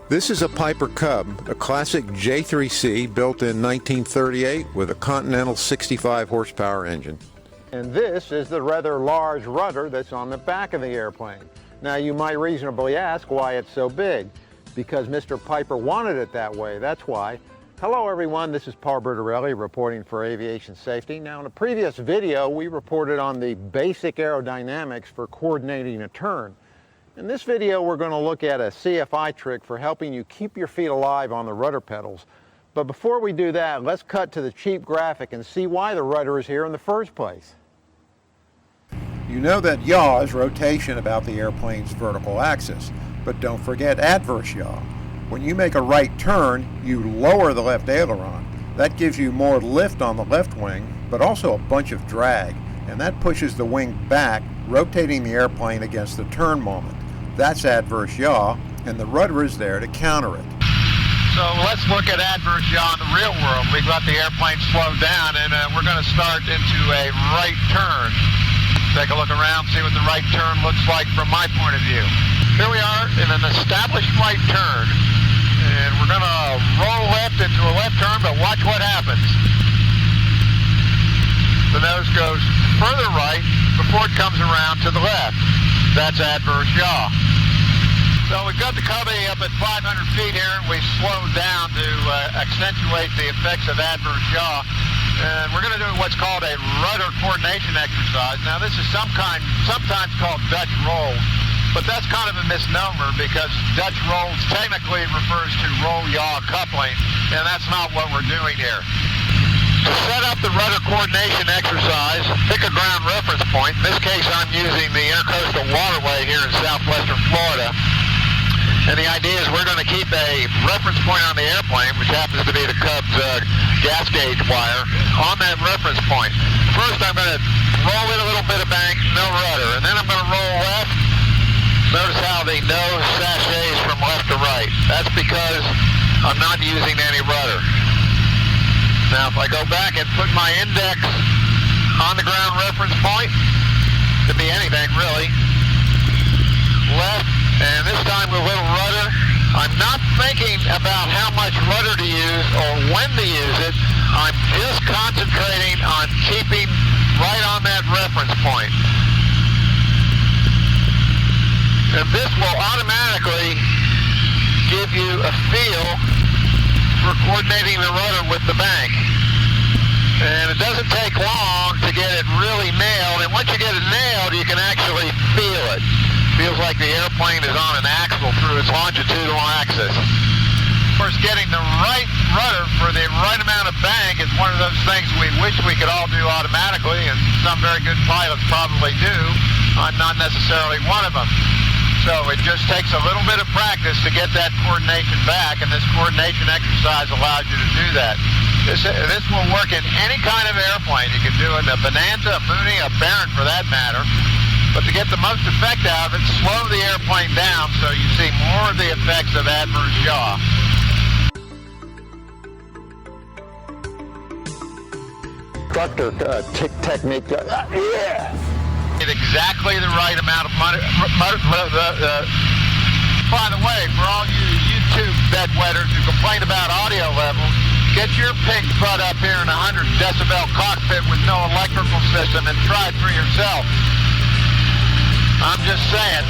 This is a Piper Cub, a classic J3C built in 1938 with a Continental 65 horsepower engine. And this is the rather large rudder that's on the back of the airplane. Now you might reasonably ask why it's so big. Because Mr. Piper wanted it that way, that's why. Hello everyone, this is Paul Bertarelli reporting for Aviation Safety. Now in a previous video we reported on the basic aerodynamics for coordinating a turn. In this video we're going to look at a CFI trick for helping you keep your feet alive on the rudder pedals. But before we do that, let's cut to the cheap graphic and see why the rudder is here in the first place. You know that yaw is rotation about the airplane's vertical axis, but don't forget adverse yaw. When you make a right turn, you lower the left aileron. That gives you more lift on the left wing, but also a bunch of drag, and that pushes the wing back, rotating the airplane against the turn moment. That's adverse yaw, and the rudder is there to counter it. So let's look at adverse yaw in the real world. We've got the airplane slowed down, and we're going to start into a right turn. Take a look around, see what the right turn looks like from my point of view. Here we are in an established right turn, and we're going to roll left into a left turn, but watch what happens. The nose goes further right before it comes around to the left. That's adverse yaw. So we've got the Cubby up at 500 feet here, and we slowed down to accentuate the effects of adverse yaw. And we're going to do what's called a rudder coordination exercise. Now this is sometimes called Dutch rolls, but that's kind of a misnomer because Dutch rolls technically refers to roll-yaw coupling, and that's not what we're doing here. To set up the rudder coordination exercise, pick a ground reference point. In this case, I'm using the Intercoastal Waterway here in southwestern Florida. And the idea is we're going to keep a reference point on the airplane, which happens to be the Cub's gas gauge wire, on that reference point. First, I'm going to roll in a little bit of bank, no rudder, and then I'm going to roll left. Notice how the nose sachets from left to right. That's because I'm not using any rudder. Now, if I go back and put my index on the ground reference point, it could be anything really. Left, and this time with a little rudder. I'm not thinking about how much rudder to use or when to use it. I'm just concentrating on keeping right on that reference point. And this will automatically give you a feel for coordinating the rudder with the bank. And it doesn't take long to get it really nailed, and once you get it nailed, you can actually feel it. Feels like the airplane is on an axle through its longitudinal axis. Of course, getting the right rudder for the right amount of bank is one of those things we wish we could all do automatically, and some very good pilots probably do. I'm not necessarily one of them. So it just takes a little bit of practice to get that coordination back, and this coordination exercise allows you to do that. This will work in any kind of airplane. You can do it in a Bonanza, a Mooney, a Baron for that matter. But to get the most effect out of it, slow the airplane down so you see more of the effects of adverse yaw. Instructor technique. Yeah! Get exactly the right amount of money. By the way, for all you YouTube bedwetters who complain about audio levels, get your pig butt up here in a 100 decibel cockpit with no electrical system and try it for yourself. I'm just saying.